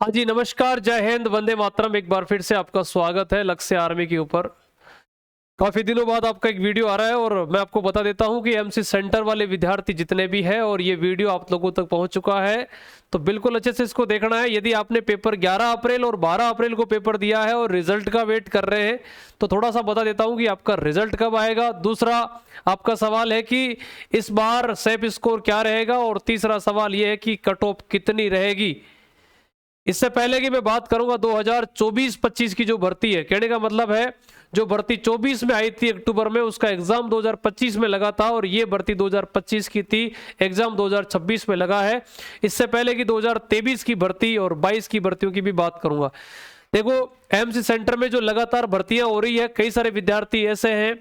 हाँ जी, नमस्कार, जय हिंद, वंदे मातरम। एक बार फिर से आपका स्वागत है लक्ष्य आर्मी के ऊपर। काफ़ी दिनों बाद आपका एक वीडियो आ रहा है और मैं आपको बता देता हूं कि एमसी सेंटर वाले विद्यार्थी जितने भी हैं और ये वीडियो आप लोगों तक पहुंच चुका है, तो बिल्कुल अच्छे से इसको देखना है। यदि आपने पेपर 11 अप्रैल और 12 अप्रैल को पेपर दिया है और रिजल्ट का वेट कर रहे हैं, तो थोड़ा सा बता देता हूँ कि आपका रिजल्ट कब आएगा। दूसरा आपका सवाल है कि इस बार सेफ स्कोर क्या रहेगा, और तीसरा सवाल ये है कि कट ऑफ कितनी रहेगी। इससे पहले कि मैं बात करूंगा 2024-25 की जो भर्ती है, कहने का मतलब है जो भर्ती 24 में आई थी अक्टूबर में, उसका एग्जाम 2025 में लगा था और ये भर्ती 2025 की थी, एग्जाम 2026 में लगा है। इससे पहले कि 2023 की भर्ती और 22 की भर्तियों की भी बात करूंगा। देखो, एमसी सेंटर में जो लगातार भर्तियां हो रही है, कई सारे विद्यार्थी ऐसे हैं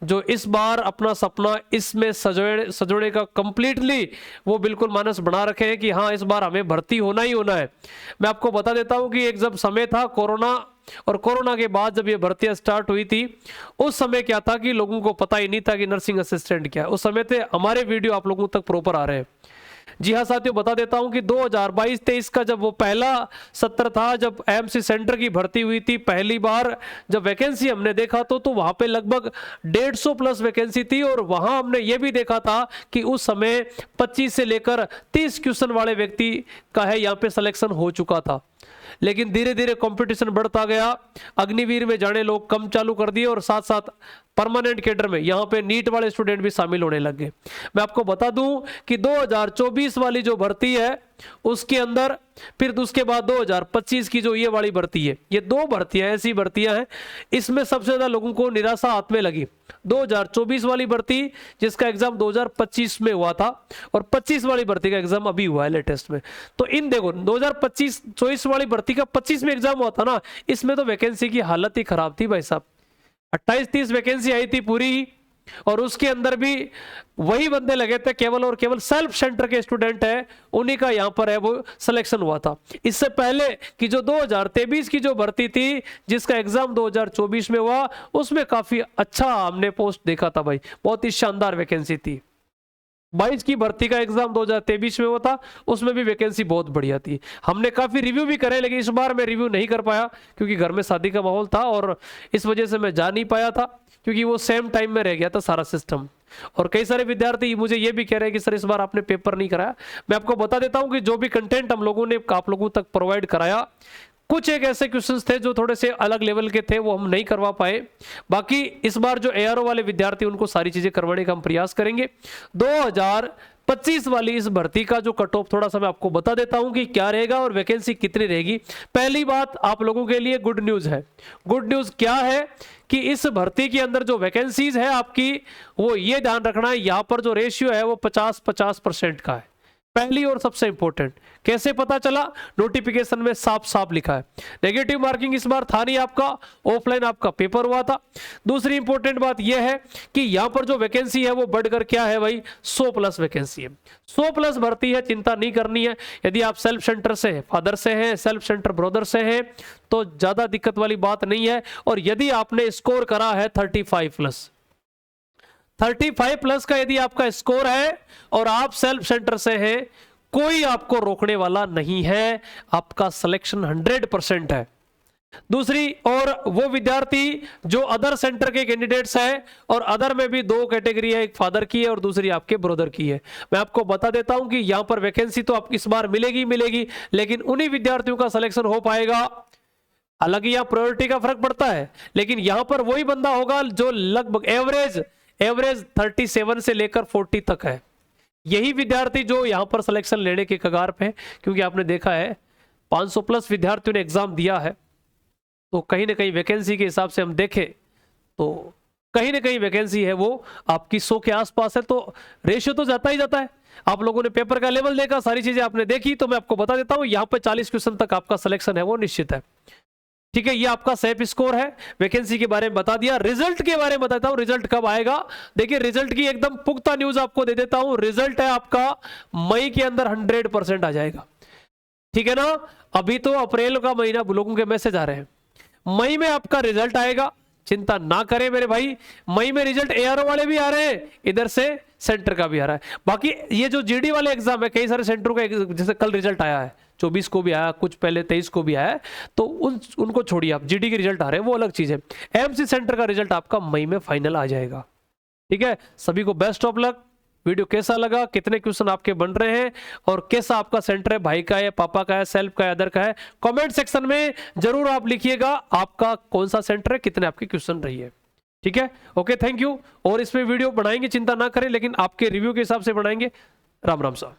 जो इस बार अपना सपना इसमें सजोड़ने का कंप्लीटली वो बिल्कुल मानस बना रखे हैं कि हाँ, इस बार हमें भर्ती होना ही होना है। मैं आपको बता देता हूं कि एक जब समय था कोरोना, और कोरोना के बाद जब ये भर्तियां स्टार्ट हुई थी, उस समय क्या था कि लोगों को पता ही नहीं था कि नर्सिंग असिस्टेंट क्या है। उस समय थे हमारे वीडियो आप लोगों तक प्रॉपर आ रहे हैं। जी हाँ साथियों, बता देता हूं कि 2022-23 का जब वो पहला सत्र था, जब एमसी सेंटर की भर्ती हुई थी पहली बार, जब वैकेंसी हमने देखा तो वहां पे लगभग 150 प्लस वैकेंसी थी। और वहां हमने ये भी देखा था कि उस समय 25 से लेकर 30 क्वेश्चन वाले व्यक्ति का है यहाँ पे सिलेक्शन हो चुका था। लेकिन धीरे धीरे कंपटीशन बढ़ता गया, अग्निवीर में जाने लोग कम चालू कर दिए और साथ साथ परमानेंट कैडर में यहाँ पे नीट वाले स्टूडेंट भी शामिल होने लग गए। मैं आपको बता दूं कि 2024 वाली जो भर्ती है उसके अंदर, फिर उसके बाद 2025 की जो ये वाली भर्ती है, ये दो भर्तियां ऐसी भर्तियां हैं, इसमें सबसे ज्यादा लोगों को निराशा हाथ में लगी। 2024 वाली भर्ती जिसका एग्जाम 2025 में हुआ था, और 25 वाली भर्ती का एग्जाम अभी हुआ है लेटेस्ट में। तो इन देखो, 2025-24 वाली भर्ती का 25 में एग्जाम हुआ था ना, इसमें तो वैकेंसी की हालत ही खराब थी भाई साहब। 28-30 वैकेंसी आई थी पूरी, और उसके अंदर भी वही बंदे लगे थे, केवल और केवल सेल्फ सेंटर के स्टूडेंट है, उन्हीं का यहां पर है वो सिलेक्शन हुआ था। इससे पहले कि जो 2023 की जो भर्ती थी जिसका एग्जाम 2024 में हुआ, उसमें काफी अच्छा हमने पोस्ट देखा था भाई, बहुत ही शानदार वैकेंसी थी। 22 की भर्ती का एग्जाम 2023 में हुआ था, उसमें भी वैकेंसी बहुत बढ़िया थी। हमने काफी रिव्यू भी करे, लेकिन इस बार मैं रिव्यू नहीं कर पाया क्योंकि घर में शादी का माहौल था और इस वजह से मैं जा नहीं पाया था, क्योंकि वो सेम टाइम में रह गया था सारा सिस्टम। और कई सारे विद्यार्थी मुझे ये भी कह रहे हैं कि सर इस बार आपने पेपर नहीं कराया। मैं आपको बता देता हूं कि जो भी कंटेंट हम लोगों ने आप लोगों तक प्रोवाइड कराया, कुछ एक ऐसे क्वेश्चंस थे जो थोड़े से अलग लेवल के थे, वो हम नहीं करवा पाए। बाकी इस बार जो एआरओ वाले विद्यार्थी, उनको सारी चीजें करवाने का हम प्रयास करेंगे। 2025 वाली इस भर्ती का जो कट ऑफ थोड़ा सा मैं आपको बता देता हूं कि क्या रहेगा और वैकेंसी कितनी रहेगी। पहली बात आप लोगों के लिए गुड न्यूज है। गुड न्यूज क्या है कि इस भर्ती के अंदर जो वैकेंसीज है आपकी, वो ये ध्यान रखना है, यहां पर जो रेशियो है वो 50-50% का है। पहली और सबसे इंपॉर्टेंट, कैसे पता चला? नोटिफिकेशन में साफ साफ लिखा है। नेगेटिव मार्किंग इस बार था नहीं आपका, ऑफलाइन आपका पेपर हुआ था। दूसरी इंपॉर्टेंट बात यह है कि यहां पर जो वैकेंसी है वो बढ़कर क्या है भाई, 100 प्लस वैकेंसी है। 100 प्लस भर्ती है, चिंता नहीं करनी है। यदि आप सेल्फ सेंटर से फादर से हैं, सेल्फ सेंटर ब्रदर से हैं, तो ज्यादा दिक्कत वाली बात नहीं है। और यदि आपने स्कोर करा है 35 प्लस, 35 प्लस का यदि आपका स्कोर है और आप सेल्फ सेंटर से हैं, कोई आपको रोकने वाला नहीं है, आपका सिलेक्शन 100% है। दूसरी और वो विद्यार्थी जो अदर सेंटर के कैंडिडेट्स हैं, और अदर में भी दो कैटेगरी है, एक फादर की है और दूसरी आपके ब्रदर की है। मैं आपको बता देता हूं कि यहां पर वैकेंसी तो आप इस बार मिलेगी मिलेगी, लेकिन उन्हीं विद्यार्थियों का सिलेक्शन हो पाएगा। हालांकि यहां प्रायोरिटी का फर्क पड़ता है, लेकिन यहां पर वही बंदा होगा जो लगभग एवरेज 37 से लेकर 40 तक है। यही विद्यार्थी जो यहां पर सिलेक्शन लेने के कगार पे है, क्योंकि आपने देखा है 500 प्लस विद्यार्थियों ने एग्जाम दिया है, तो कहीं ना कहीं वैकेंसी के हिसाब से हम देखें तो कहीं ना कहीं वैकेंसी है वो आपकी 100 के आसपास है। तो रेशियो तो जाता ही जाता है। आप लोगों ने पेपर का लेवल देखा, सारी चीजें आपने देखी, तो मैं आपको बता देता हूं यहां पर 40 क्वेश्चन तक आपका सिलेक्शन है वो निश्चित है। ठीक है, ये आपका सेफ स्कोर है। वैकेंसी के बारे में बता दिया। रिजल्ट के बारे में बताता हूं, रिजल्ट कब आएगा। देखिए, रिजल्ट की एकदम पुख्ता न्यूज आपको दे देता हूं। रिजल्ट है आपका मई के अंदर 100% आ जाएगा। ठीक है ना, अभी तो अप्रैल का महीना लोगों के मैसेज आ रहे हैं, मई में आपका रिजल्ट आएगा। चिंता ना करें मेरे भाई, मई में रिजल्ट एआरओ वाले भी आ रहे हैं, इधर से सेंटर का भी आ रहा है। बाकी ये जो जीडी वाले एग्जाम है, कई सारे सेंटरों का जैसे कल रिजल्ट आया है, 24 को भी आया, कुछ पहले 23 को भी आया, तो उनको छोड़िए आप, जीडी के रिजल्ट आ रहे हैं वो अलग चीज़ है। एमसी सेंटर का रिजल्ट आपका मई में फाइनल आ जाएगा। ठीक है, सभी को बेस्ट ऑफ लक। वीडियो कैसा लगा, कितने क्वेश्चन आपके बन रहे हैं और कैसा आपका सेंटर है, भाई का है, पापा का है, सेल्फ का है, अदर का है, कमेंट सेक्शन में जरूर आप लिखिएगा आपका कौन सा सेंटर है, कितने आपके क्वेश्चन रही है। ठीक है, ओके, थैंक यू। और इसमें वीडियो बनाएंगे, चिंता ना करें, लेकिन आपके रिव्यू के हिसाब से बनाएंगे। राम राम साहब।